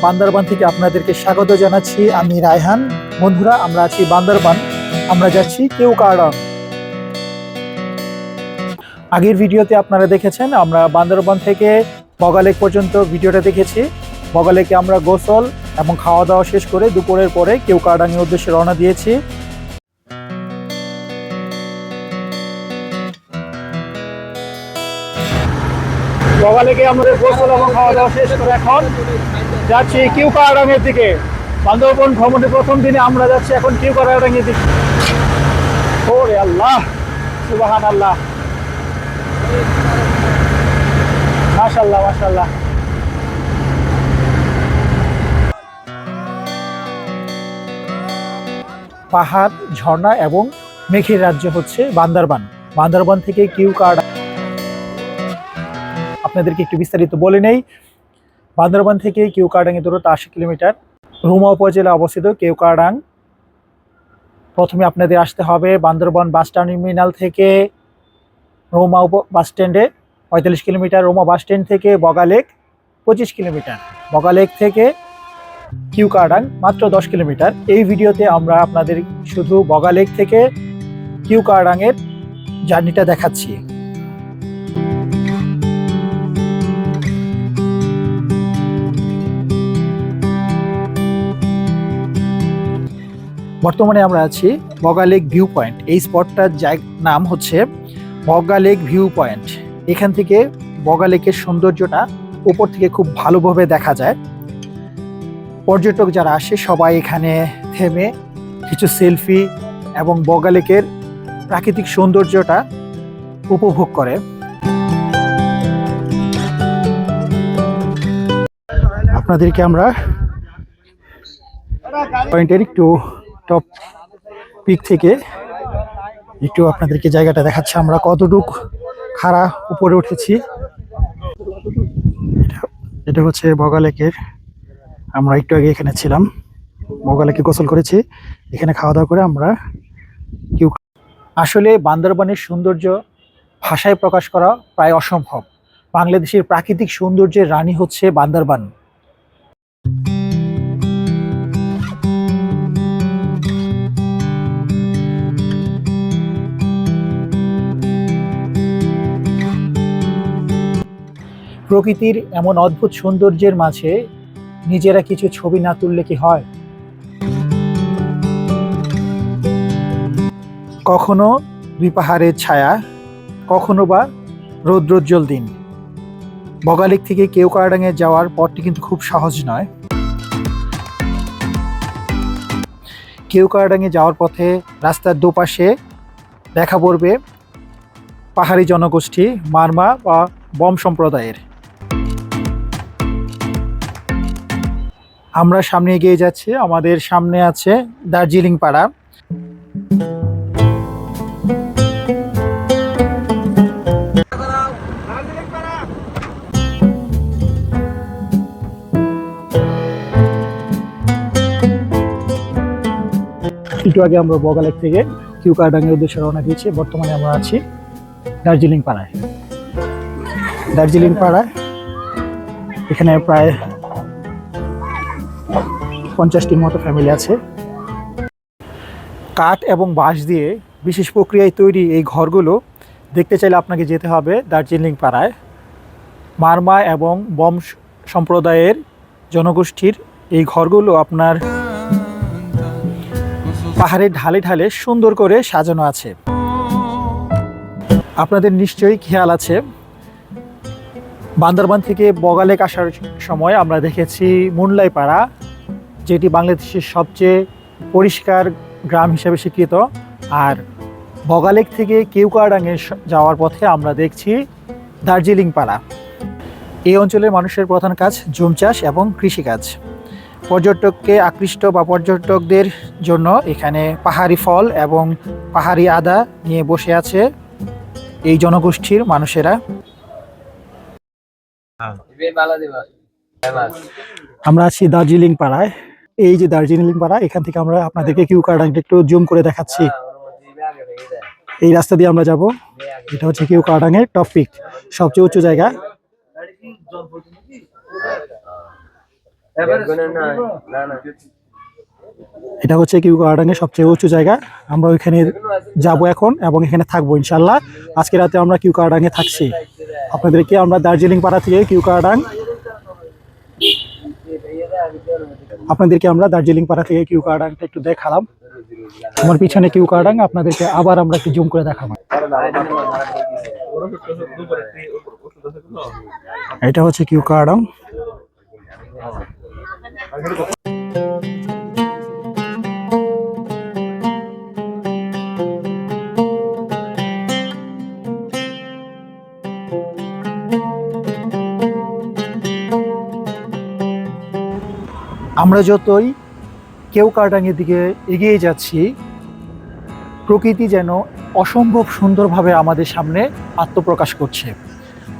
বান্দরবান থেকে আপনাদেরকে স্বাগত জানাচ্ছি। আমি রায়হান। বন্ধুরা, আমরা আছি বান্দরবান, আমরা যাচ্ছি কেওক্রাডং। আগের ভিডিওতে আপনারা দেখেছেন আমরা বান্দরবান থেকে বগা লেক পর্যন্ত ভিডিওটা দেখেছি। বগা লেকে আমরা গোসল এবং খাওয়া দাওয়া শেষ করে দুপুরের পরে কেওক্রাডং এর উদ্দেশ্যে রওনা দিয়েছি। বগা লেকে আমাদের গোসল এবং খাওয়া দাওয়া শেষ করে এখন যাচ্ছি কেওক্রাডং এর দিকে। বান্দরবান ভ্রমণের প্রথম দিনে আমরা যাচ্ছি এখন কেওক্রাডং এর দিকে। ওরে আল্লাহ, সুবহানাল্লাহ, মাশাআল্লাহ মাশাআল্লাহ। পাহাড়, ঝর্ণা এবং মেঘের রাজ্য হচ্ছে বান্দরবান। বান্দরবান থেকে কেওক্রাডং আপনাদেরকে একটু বিস্তারিত বলে নেই। বান্দরবান থেকে কেওক্রাডং এর দূরত্ব 80 কিলোমিটার। রুমা উপজেলা অবস্থিত কেওক্রাডং। প্রথমে আপনাদের আসতে হবে বান্দরবান বাস টার্মিনাল থেকে রুমা বাস স্ট্যান্ডে 45 কিলোমিটার। রুমা বাস স্ট্যান্ড থেকে বগা লেক 25 কিলোমিটার। বগা লেক থেকে কেওক্রাডং মাত্র 10 কিলোমিটার। এই ভিডিওতে আমরা আপনাদের শুধু বগা লেক থেকে কেওক্রাডং এর জার্নিটা দেখাচ্ছি। বর্তমানে আমরা আছি বগা লেক ভিউ পয়েন্ট। এই স্পটটার নাম হচ্ছে বগা লেক ভিউ পয়েন্ট। এখান থেকে বগা লেকের সৌন্দর্যটা উপর থেকে খুব ভালোভাবে দেখা যায়। পর্যটক যারা আসে সবাই এখানে থেমে কিছু সেলফি এবং বগা লেকের প্রাকৃতিক সৌন্দর্যটা উপভোগ করে। আপনাদেরকে আমরা পয়েন্টের একটু টপ পিক থেকে একটু আপনাদেরকে জায়গাটা দেখাচ্ছি। আমরা কতটুক খাড়া উপরে উঠেছি। এটা হচ্ছে বগা লেকের। আমরা একটু আগে এখানে ছিলাম, বগা লেকে গোসল করেছি, এখানে খাওয়া দাওয়া করে আমরা আসলে বান্দরবানের সৌন্দর্য ভাষায় প্রকাশ করা প্রায় অসম্ভব। বাংলাদেশের প্রাকৃতিক সৌন্দর্যের রানী হচ্ছে বান্দরবান। প্রকৃতির এমন অদ্ভুত সৌন্দর্যের মাঝে নিজেরা কিছু ছবি না তুললে কি হয়? কখনো দুই পাহাড়ের ছায়া, কখনো বা রৌদ্রোজ্জ্বল দিন। বগা লেক থেকে কেওক্রাডং এ যাওয়ার পথটি কিন্তু খুব সহজ নয়। কেওক্রাডং এ যাওয়ার পথে রাস্তার দুপাশে দেখা পড়বে পাহাড়ি জনগোষ্ঠী মারমা বা বম সম্প্রদায়ের। আমরা সামনে এগিয়ে যাচ্ছি। আমাদের সামনে আছে দার্জিলিং পাড়া। একটু আগে আমরা বগা লেক থেকে কেওক্রাডং এর উদ্দেশ্যে রওনা দিয়েছি। বর্তমানে আমরা আছি দার্জিলিং পাড়ায়। দার্জিলিং পাড়ায় এখানে প্রায় 50টির মতো ফ্যামিলি আছে। কাঠ এবং বাঁশ দিয়ে বিশেষ প্রক্রিয়ায় তৈরি এই ঘরগুলো দেখতে চাইলে আপনাকে যেতে হবে দার্জিলিং পাড়ায়। মারমা এবং বম সম্প্রদায়ের জনগোষ্ঠীর এই ঘরগুলো আপনার পাহাড়ের ঢালে ঢালে সুন্দর করে সাজানো আছে। আপনাদের নিশ্চয়ই খেয়াল আছে, বান্দরবান থেকে বগা লেক আসার সময় আমরা দেখেছি মুনলাই পাড়া, যেটি বাংলাদেশের সবচেয়ে পরিষ্কার গ্রাম হিসেবে স্বীকৃত। আর বগা লেক থেকে কেওক্রাডং এ যাওয়ার পথে আমরা দেখছি দার্জিলিং পাড়া। এই অঞ্চলের মানুষের প্রধান কাজ জুম চাষ এবং কৃষিকাজ। পর্যটককে আকৃষ্ট বা পর্যটকদের জন্য এখানে পাহাড়ি ফল এবং পাহাড়ি আদা নিয়ে বসে আছে এই জনগোষ্ঠীর মানুষেরা। আমরা আছি দার্জিলিং পাড়ায়। এই যে দার্জিলিং পাড়া, এখান থেকে আমরা আপনাদেরকে কেওক্রাডং একটু জুম করে দেখাচ্ছি। এই রাস্তা দিয়ে আমরা যাব। এটা হচ্ছে কেওক্রাডং এর টপ পিক, সবচেয়ে উঁচু জায়গা। এটা হচ্ছে কিউকাটাঙের সবচেয়ে উঁচু জায়গা। আমরা ওইখানে যাব এখন এবং এখানে থাকবো ইনশাল্লাহ। আজকে রাতে আমরা কিউকাটাঙে থাকছি। আপনাদেরকে আমরা দার্জিলিং পাড়া থেকে দার্জিলিং পাড়া থেকে কিউকাটাংটা একটু দেখালাম। আমার পিছনে কিউকাটাং, আপনাদেরকে আবার আমরা একটু জুম করে দেখাবো। এটা হচ্ছে কিউকাটাং। আমরা যতই কিউকাটাঙের দিকে এগিয়ে যাচ্ছি, প্রকৃতি যেন অসম্ভব সুন্দরভাবে আমাদের সামনে আত্মপ্রকাশ করছে।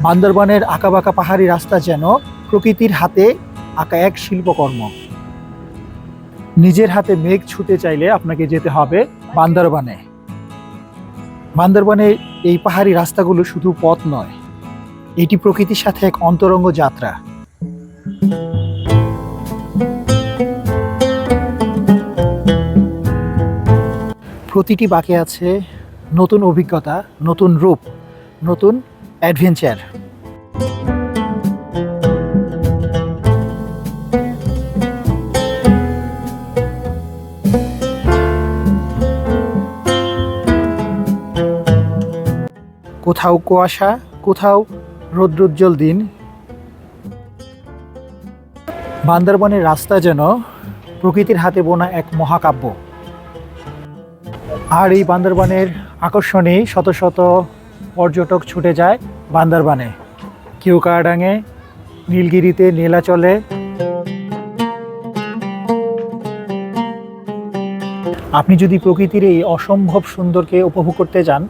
বান্দরবানের আঁকাবাঁকা পাহাড়ি রাস্তা যেন প্রকৃতির হাতে আঁকা এক শিল্পকর্ম। নিজের হাতে মেঘ ছুঁতে চাইলে আপনাকে যেতে হবে বান্দরবানে। বান্দরবানের এই পাহাড়ি রাস্তাগুলো শুধু পথ নয়, এটি প্রকৃতির সাথে এক অন্তরঙ্গ যাত্রা। প্রতিটি বাঁকে আছে নতুন অভিজ্ঞতা, নতুন রূপ, নতুন অ্যাডভেঞ্চার। কোথাও কুয়াশা, কোথাও রৌদ্রোজ্জ্বল দিন। বান্দরবানের রাস্তা যেন প্রকৃতির হাতে বোনা এক মহাকাব্য। আর এই বান্দরবানের আকর্ষণে শত শত পর্যটক ছুটে যায় বান্দরবানে, কিউকাটাঙে, নীলগিরিতে, নীলাচলে। আপনি যদি প্রকৃতির এই অসম্ভব সুন্দরকে উপভোগ করতে চান,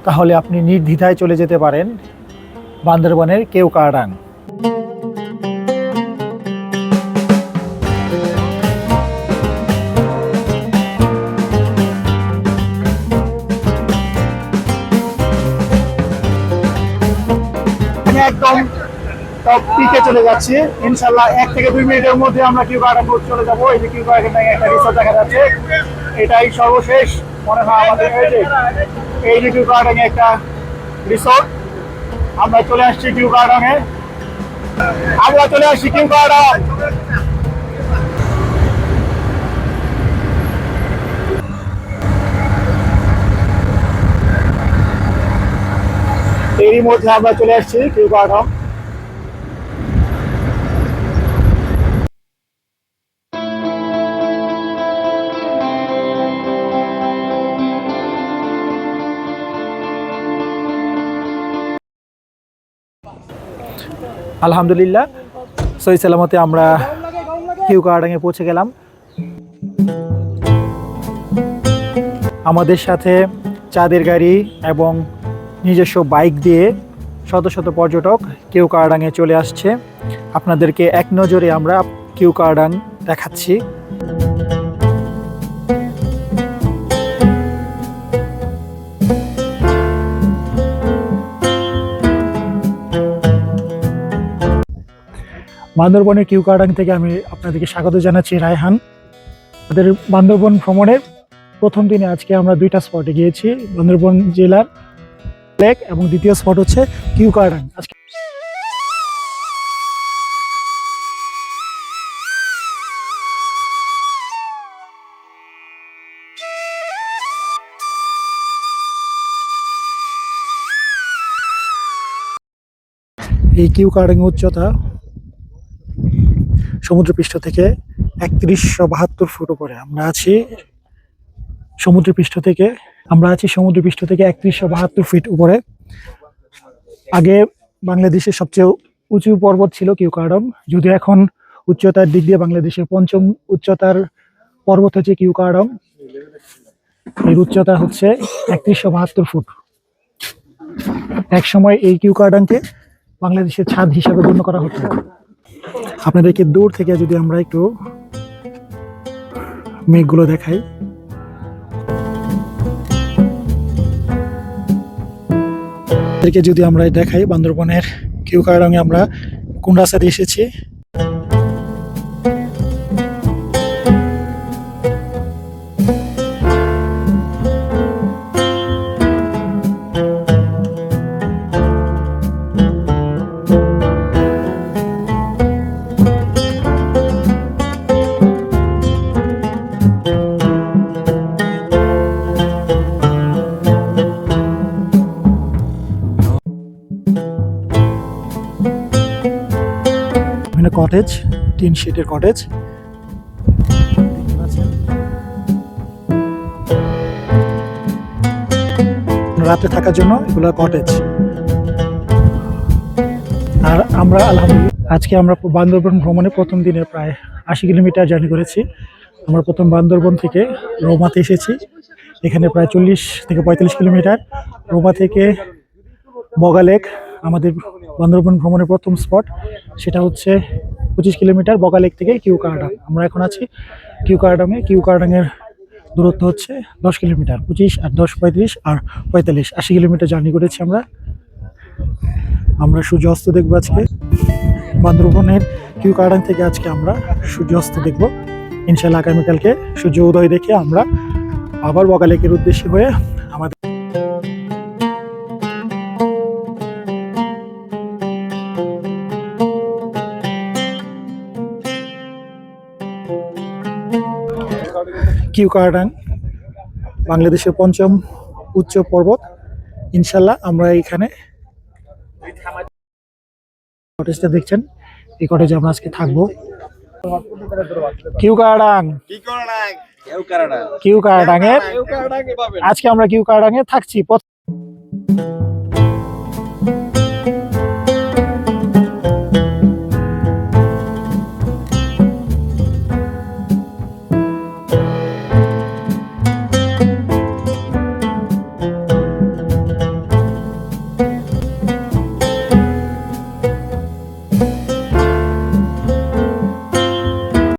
তাহলে আপনি নির্দ্বিধায় চলে যেতে পারেন বান্দরবানের কিউকাটাং। একদম টপ পিকে চলে যাচ্ছি ইনশাল্লাহ। 1 থেকে 2 মিনিটের মধ্যে আমরা কিউকাটাং চলে যাবো। এই যে কিউকাটাং একটা রিসোর্ট দেখা যাচ্ছে, এটাই সর্বশেষ মনে হয় আমাদের। এই যে কিউকাটাং একটা রিসোর্ট, আমরা চলে আসছি কিউকাটাং এ। আমরা চলে আসছি কিউকাটাং। এরই মধ্যে আমরা চলে আসছি কিউকাটাং। আলহামদুলিল্লাহ, সহি সালামতে আমরা কিউকাটাঙে পৌঁছে গেলাম। আমাদের সাথে চাঁদের গাড়ি এবং নিজস্ব বাইক দিয়ে শত শত পর্যটক কিউকাটাঙে চলে আসছে। আপনাদেরকে এক নজরে আমরা কিউকাটাং দেখাচ্ছি। বান্দরবনের কিউকাটাং থেকে আমি আপনাদেরকে স্বাগত জানাচ্ছি, রায়হান। আমাদের বান্দরবন ভ্রমণের প্রথম দিনে আজকে আমরা 2টা স্পটে গিয়েছি, বান্দরবন জেলার লেক এবং দ্বিতীয় স্পট হচ্ছে কিউকাটাং। আজকে এই কিউকাটাং উচ্চতা সমুদ্রপৃষ্ঠ থেকে 3172 ফুট উপরে। আমরা আছি সমুদ্রপৃষ্ঠ থেকে 3172 ফিট উপরে। আগে বাংলাদেশের সবচেয়ে উঁচু পর্বত ছিল কিউকাটাং, যদিও এখন উচ্চতার দিক দিয়ে বাংলাদেশের 5ম উচ্চতার পর্বত হচ্ছে কিউকাটাং। এর উচ্চতা হচ্ছে 3172 ফুট। এক সময় এই কিউকাটাংকে বাংলাদেশের ছাদ হিসাবে গণ্য করা হতো। আপনাদেরকে দূর থেকে যদি আমরা একটু মেঘগুলো দেখাই, বান্দরবনের কিউকাটাঙে আমরা কোন রাস্তা দিয়ে এসেছি। কটেজ, টিন শিটের কটেজ। রাতে থাকার জন্য এগুলো কটেজ। আর আমরা আলহামদুলিল্লাহ আজকে আমরা বান্দরবন ভ্রমণে প্রথম দিনে প্রায় 80 কিলোমিটার জার্নি করেছি। আমরা প্রথম বান্দরবন থেকে রৌমাতে এসেছি। এখানে প্রায় 40 থেকে 45 কিলোমিটার। রৌমা থেকে বগা লেক আমাদের বান্দরবন ভ্রমণের প্রথম স্পট, সেটা হচ্ছে 25 কিলোমিটার বগা লেক থেকে কিউকারডাং। আমরা এখন আছি কিউকারডাংয়ে। কিউকারডাংয়ের দূরত্ব হচ্ছে 10 কিলোমিটার। 25 আর 10 35 আর 45 80 কিলোমিটার জার্নি করেছি আমরা। আমরা সূর্য অস্ত দেখবো আজকে বান্দরবনের কিউকারডাং থেকে। আজকে আমরা সূর্য অস্ত দেখবো ইনশাল্লাহ। আগামীকালকে সূর্য উদয় দেখে আমরা আবার বগা লেকের উদ্দেশ্যে হয়ে আমাদের কিউকারডাং বাংলাদেশের 5ম উচ্চ পর্বত। ইনশাল্লাহ আমরা এখানে কটেজটা দেখছেন, এই কটেজে আমরা আজকে থাকবো। কিউকারডাং কিউকারডাং এর আজকে আমরা কিউকারডাং এ থাকছি।